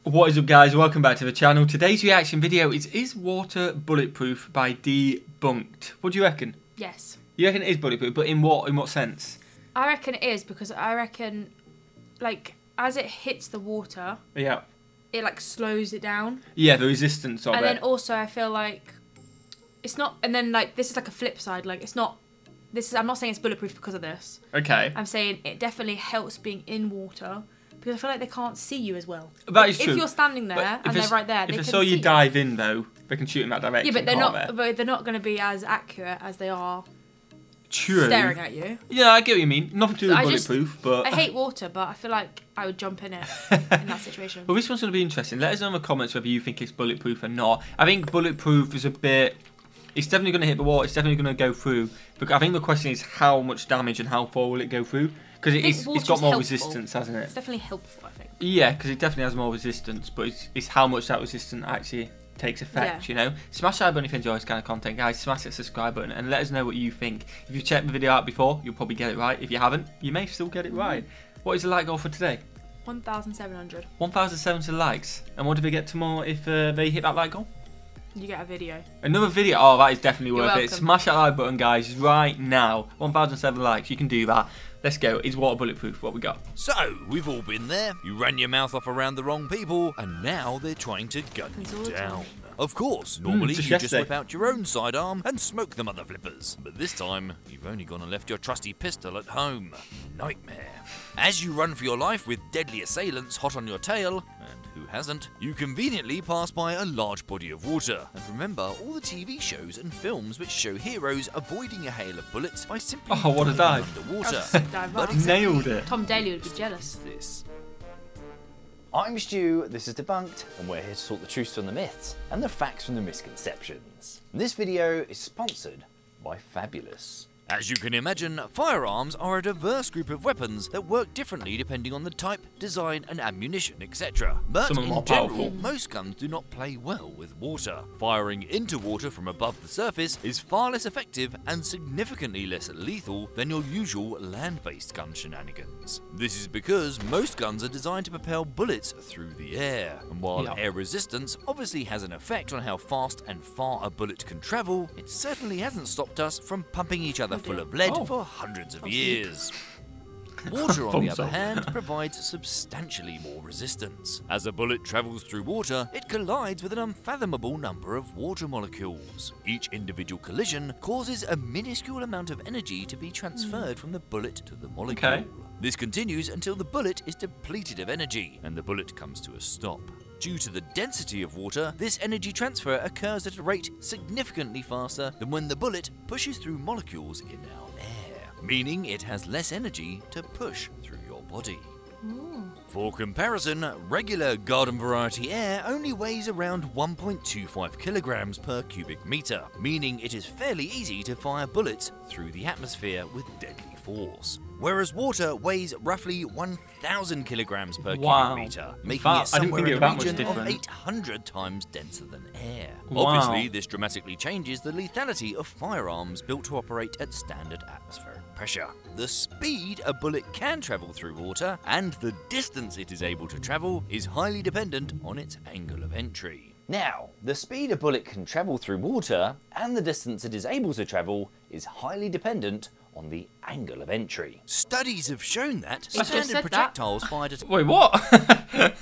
What is up, guys? Welcome back to the channel. Today's reaction video is water bulletproof by Debunked. What do you reckon? Yes. You reckon it is bulletproof, but in what sense? I reckon it is because I reckon, like, as it hits the water, Yeah. it like slows it down. Yeah, the resistance of it. And then also I feel like it's not. And then like this is like a flip side. Like it's not. I'm not saying it's bulletproof because of this. Okay. I'm saying it definitely helps being in water. Because I feel like they can't see you as well. That is true. If you're standing there and they're right there, they can see If they saw you you. dive in, though, they can shoot in that direction. Yeah, but they're can't not. they? But they're not going to be as accurate as they are True. staring at you. Yeah, I get what you mean. Nothing to do with I bulletproof, but I hate water, but I feel like I would jump in it in that situation. Well, this one's going to be interesting. Let us know in the comments whether you think it's bulletproof or not. I think bulletproof is a bit. It's definitely going to hit the wall. It's definitely going to go through. But I think the question is how much damage and how far will it go through? Because it's got more resistance, hasn't it? It's definitely helpful, I think. Yeah, because it definitely has more resistance, but it's how much that resistance actually takes effect, you know? Smash that like button if you enjoy this kind of content, guys. Smash that subscribe button and let us know what you think. If you've checked the video out before, you'll probably get it right. If you haven't, you may still get it right. What is the like goal for today? 1,700. 1,700 likes. And what do we get tomorrow if they hit that like goal? You get a video. Another video? Oh, that is definitely worth it. Welcome. Smash that like button, guys, right now. 1,007 likes. You can do that. Let's go. Is water bulletproof? What we got? So, we've all been there. You ran your mouth off around the wrong people, and now they're trying to gun you down. Of course, normally you just whip out your own sidearm and smoke the mother flippers. But this time, you've only gone and left your trusty pistol at home. Nightmare. As you run for your life with deadly assailants hot on your tail, and who hasn't, you conveniently pass by a large body of water. And remember all the TV shows and films which show heroes avoiding a hail of bullets by simply what a dive. underwater. But Nailed it. Tom Daly would be jealous. This. I'm Stu, this is Debunked, and we're here to talk the truth from the myths and the facts from the misconceptions. This video is sponsored by Fabulous. As you can imagine, firearms are a diverse group of weapons that work differently depending on the type, design and ammunition, etc. But Some are in more general, powerful. most guns do not play well with water. Firing into water from above the surface is far less effective and significantly less lethal than your usual land-based gun shenanigans. This is because most guns are designed to propel bullets through the air, and while air resistance obviously has an effect on how fast and far a bullet can travel, it certainly hasn't stopped us from pumping each other full of lead for hundreds of years. Water, on the other hand, provides substantially more resistance. As a bullet travels through water, it collides with an unfathomable number of water molecules. Each individual collision causes a minuscule amount of energy to be transferred from the bullet to the molecule. Okay. This continues until the bullet is depleted of energy and the bullet comes to a stop. Due to the density of water, this energy transfer occurs at a rate significantly faster than when the bullet pushes through molecules in our air, meaning it has less energy to push through your body. For comparison, regular garden variety air only weighs around 1.25 kilograms per cubic meter, meaning it is fairly easy to fire bullets through the atmosphere with deadly force. Whereas water weighs roughly 1,000 kilograms per cubic meter, making it somewhere in the region of 800 times denser than air. Obviously, this dramatically changes the lethality of firearms built to operate at standard atmospheric pressure. The speed a bullet can travel through water and the distance it is able to travel is highly dependent on its angle of entry. Now, the speed a bullet can travel through water and the distance it is able to travel is highly dependent on the angle of entry. Studies have shown that just said standard projectiles fired at Wait, what? The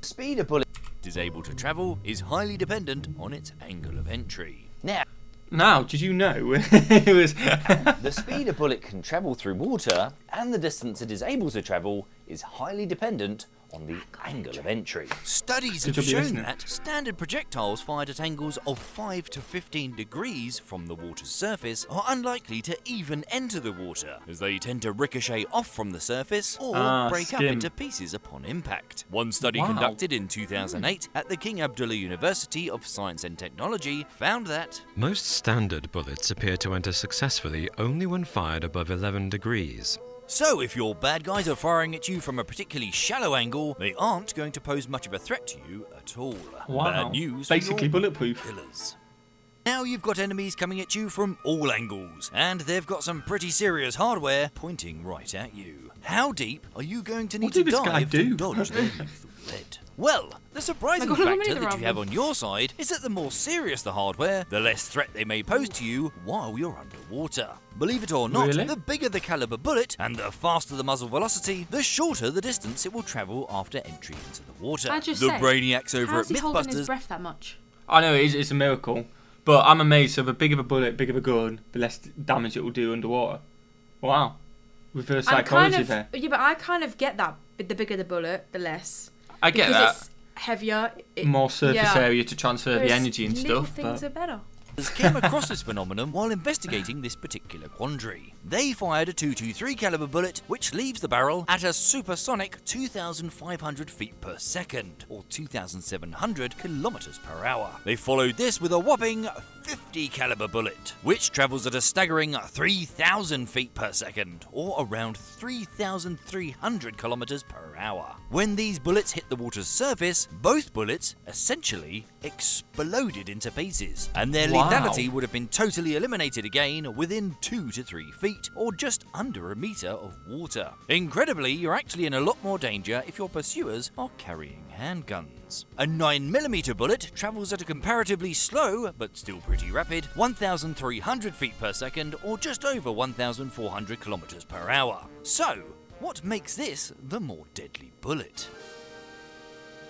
speed a bullet is able to travel is highly dependent on its angle of entry. Now, did you know it was? The speed a bullet can travel through water and the distance it is able to travel is highly dependent on the angle of entry. Studies have shown that standard projectiles fired at angles of 5 to 15 degrees from the water's surface are unlikely to even enter the water, as they tend to ricochet off from the surface or break up into pieces upon impact. One study conducted in 2008 at the King Abdullah University of Science and Technology found that most standard bullets appear to enter successfully only when fired above 11 degrees. So if your bad guys are firing at you from a particularly shallow angle, they aren't going to pose much of a threat to you at all. Bad news for Basically your bulletproof. killers. Now you've got enemies coming at you from all angles, and they've got some pretty serious hardware pointing right at you. How deep are you going to need to dive to dodge their lethal lead. Well, the surprising Oh my God, how many factor there that are you have on your side is that the more serious the hardware, the less threat they may pose to you while you're underwater. Believe it or not, Really? the bigger the caliber bullet and the faster the muzzle velocity, the shorter the distance it will travel after entry into the water. I just The say, brainiacs over how's at he holding his Mythbusters. breath that much? I know it's a miracle, but I'm amazed. So the bigger the bullet, bigger the gun, the less damage it will do underwater. Wow, reverse psychology there. Yeah, but I kind of get that. But the bigger the bullet, the less. I get because that. it's heavier. More surface yeah. area to transfer the Whereas energy and little stuff. things But are better. Came across this phenomenon while investigating this particular quandary. They fired a .223 caliber bullet, which leaves the barrel at a supersonic 2,500 feet per second, or 2,700 kilometers per hour. They followed this with a whopping 50 caliber bullet, which travels at a staggering 3,000 feet per second, or around 3,300 kilometers per hour. When these bullets hit the water's surface, both bullets essentially exploded into pieces, and their Wow. lethality would have been totally eliminated again within 2 to 3 feet, or just under a meter of water. Incredibly, you're actually in a lot more danger if your pursuers are carrying handguns. A 9mm bullet travels at a comparatively slow, but still pretty rapid, 1,300 feet per second, or just over 1,400 kilometers per hour. So, what makes this the more deadly bullet?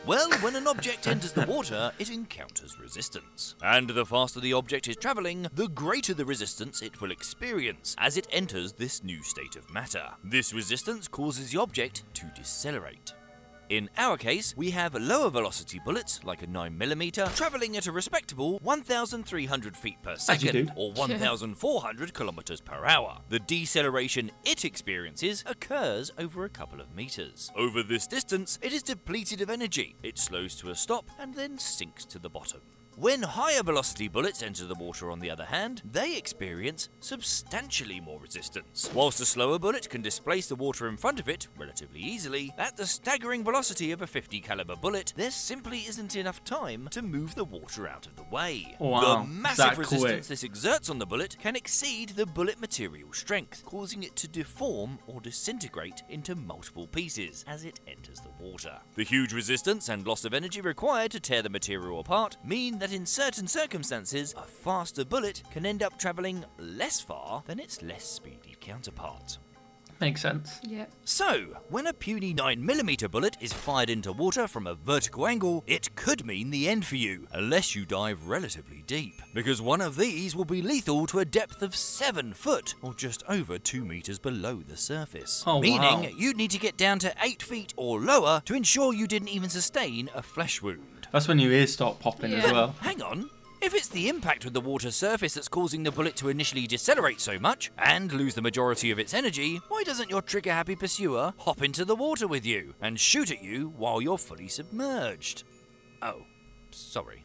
Well, when an object enters the water, it encounters resistance. And the faster the object is travelling, the greater the resistance it will experience as it enters this new state of matter. This resistance causes the object to decelerate. In our case, we have lower velocity bullets, like a 9mm, travelling at a respectable 1,300 feet per As you second, do. or 1,400 kilometers per hour. The deceleration it experiences occurs over a couple of meters. Over this distance, it is depleted of energy. It slows to a stop and then sinks to the bottom. When higher velocity bullets enter the water, on the other hand, they experience substantially more resistance. Whilst a slower bullet can displace the water in front of it relatively easily, at the staggering velocity of a 50 caliber bullet, there simply isn't enough time to move the water out of the way. Wow, The massive that resistance quick. this exerts on the bullet can exceed the bullet material strength, causing it to deform or disintegrate into multiple pieces as it enters the water. The huge resistance and loss of energy required to tear the material apart mean that in certain circumstances, a faster bullet can end up travelling less far than its less speedy counterpart. makes sense. Yeah. So, when a puny 9mm bullet is fired into water from a vertical angle, it could mean the end for you, unless you dive relatively deep, because one of these will be lethal to a depth of 7 foot, or just over 2 meters below the surface. Oh, Meaning, wow. you'd need to get down to 8 feet or lower to ensure you didn't even sustain a flesh wound. That's when your ears start popping as Yeah. well. Hang on. If it's the impact with the water surface that's causing the bullet to initially decelerate so much and lose the majority of its energy, why doesn't your trigger-happy pursuer hop into the water with you and shoot at you while you're fully submerged? Oh, sorry.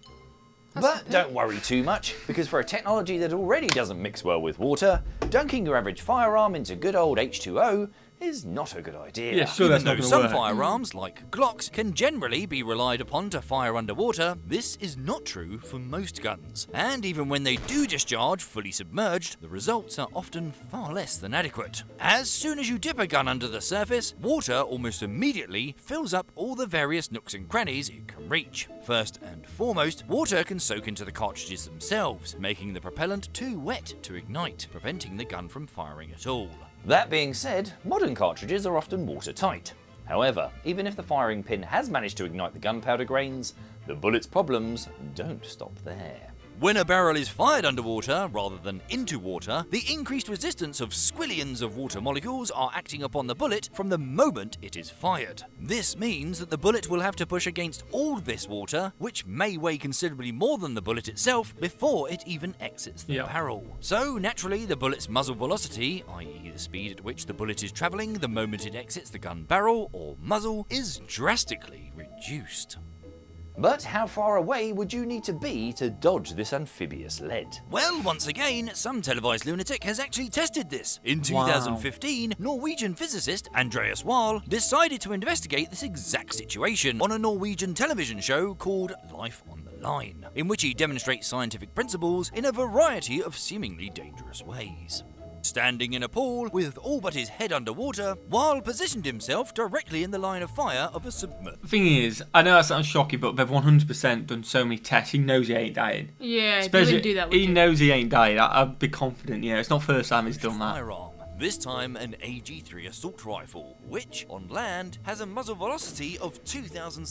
But don't worry too much, because for a technology that already doesn't mix well with water, dunking your average firearm into good old H2O is not a good idea. Yeah, sure, Even that's not though going to some work. firearms, like Glocks, can generally be relied upon to fire underwater, this is not true for most guns. And even when they do discharge fully submerged, the results are often far less than adequate. As soon as you dip a gun under the surface, water almost immediately fills up all the various nooks and crannies it can reach. First and foremost, water can soak into the cartridges themselves, making the propellant too wet to ignite, preventing the gun from firing at all. That being said, modern cartridges are often watertight. However, even if the firing pin has managed to ignite the gunpowder grains, the bullet's problems don't stop there. When a barrel is fired underwater rather than into water, the increased resistance of squillions of water molecules are acting upon the bullet from the moment it is fired. This means that the bullet will have to push against all this water, which may weigh considerably more than the bullet itself, before it even exits the Yeah. barrel. So naturally, the bullet's muzzle velocity, i.e. the speed at which the bullet is travelling the moment it exits the gun barrel or muzzle, is drastically reduced. But how far away would you need to be to dodge this amphibious lead? Well, once again, some televised lunatic has actually tested this. In Wow. 2015, Norwegian physicist Andreas Wahl decided to investigate this exact situation on a Norwegian television show called Life on the Line, in which he demonstrates scientific principles in a variety of seemingly dangerous ways. standing in a pool with all but his head underwater, while positioned himself directly in the line of fire of a submerged. The thing is, I know that sounds shocking, but they've 100% done so many tests. He knows he ain't dying. Yeah, you Especially, wouldn't do that, would he you? knows he ain't dying. I'd be confident, you know. It's not the first time he's done that. Firearm. This time an AG-3 assault rifle, which, on land, has a muzzle velocity of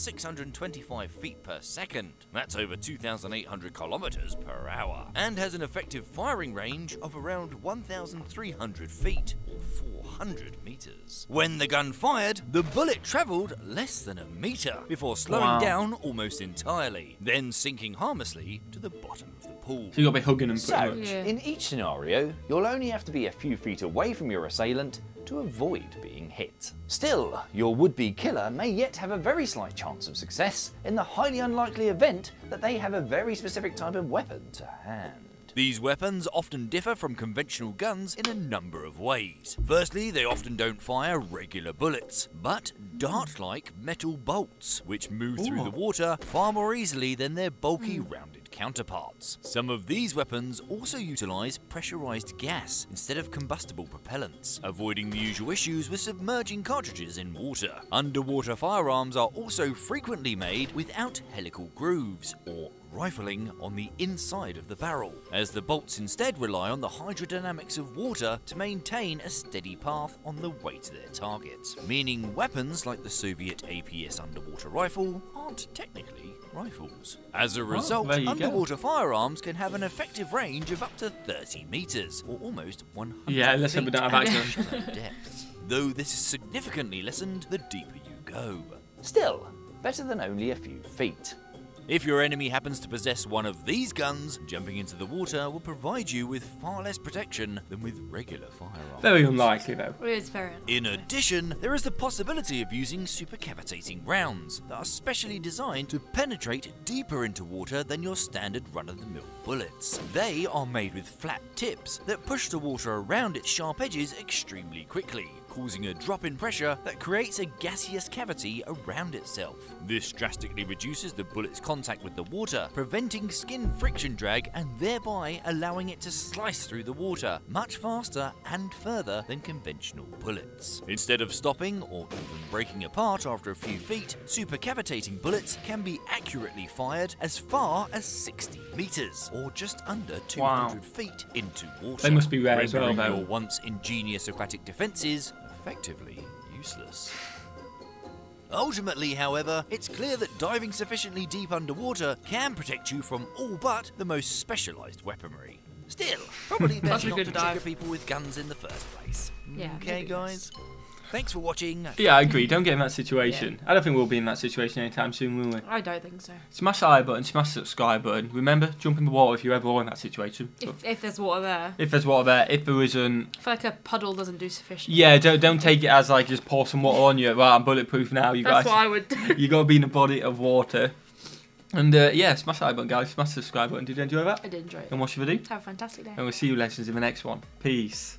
2,625 feet per second. That's over 2,800 kilometers per hour. And has an effective firing range of around 1,300 feet, or 400 meters. When the gun fired, the bullet traveled less than a meter, before slowing down almost entirely, then sinking harmlessly to the bottom of the pool. So you got to be hugging him So, pretty much. Yeah. in each scenario, you'll only have to be a few feet away from your assailant to avoid being hit. Still, your would-be killer may yet have a very slight chance of success in the highly unlikely event that they have a very specific type of weapon to hand. These weapons often differ from conventional guns in a number of ways. Firstly, they often don't fire regular bullets, but dart-like metal bolts, which move through the water far more easily than their bulky, rounded counterparts. Some of these weapons also utilize pressurized gas instead of combustible propellants, avoiding the usual issues with submerging cartridges in water. Underwater firearms are also frequently made without helical grooves, or rifling on the inside of the barrel, as the bolts instead rely on the hydrodynamics of water to maintain a steady path on the way to their target, meaning weapons like the Soviet APS underwater rifle aren't technically rifles. As a result, there you go. underwater firearms can have an effective range of up to 30 meters, or almost 100 Yeah, let's hope we feet don't have at accidents. shallow depths. Though this is significantly lessened the deeper you go. Still, better than only a few feet. If your enemy happens to possess one of these guns, jumping into the water will provide you with far less protection than with regular firearms. Very unlikely, though. It is very unlikely. In addition, there is the possibility of using supercavitating rounds that are specially designed to penetrate deeper into water than your standard run-of-the-mill bullets. They are made with flat tips that push the water around its sharp edges extremely quickly, causing a drop in pressure that creates a gaseous cavity around itself. This drastically reduces the bullet's contact with the water, preventing skin friction drag and thereby allowing it to slice through the water much faster and further than conventional bullets. Instead of stopping or even breaking apart after a few feet, supercavitating bullets can be accurately fired as far as 60 meters, or just under 200 feet into water. They must be rare as well, rendering though. your once ingenious aquatic defences effectively useless. Ultimately, however, it's clear that diving sufficiently deep underwater can protect you from all but the most specialised weaponry. Still, probably That's best a not good to dive. trigger people with guns in the first place. Yeah, Okay, maybe guys? Thanks for watching. Yeah, I agree. Don't get in that situation. I don't think we'll be in that situation anytime soon, will we? I don't think so. Smash the like button, smash the subscribe button. Remember, jump in the water if you ever are in that situation. If there's water there. If there's water there, if there isn't, I feel like a puddle doesn't do sufficient. yeah, don't take it as like just pour some water on you. Right, I'm bulletproof now. You That's guys, what I would do. you got to be in a body of water. And yeah, smash the like button, guys. Smash the subscribe button. Did you enjoy that? I did enjoy it. And watch the video. Have a fantastic day. And we'll see you legends in the next one. Peace.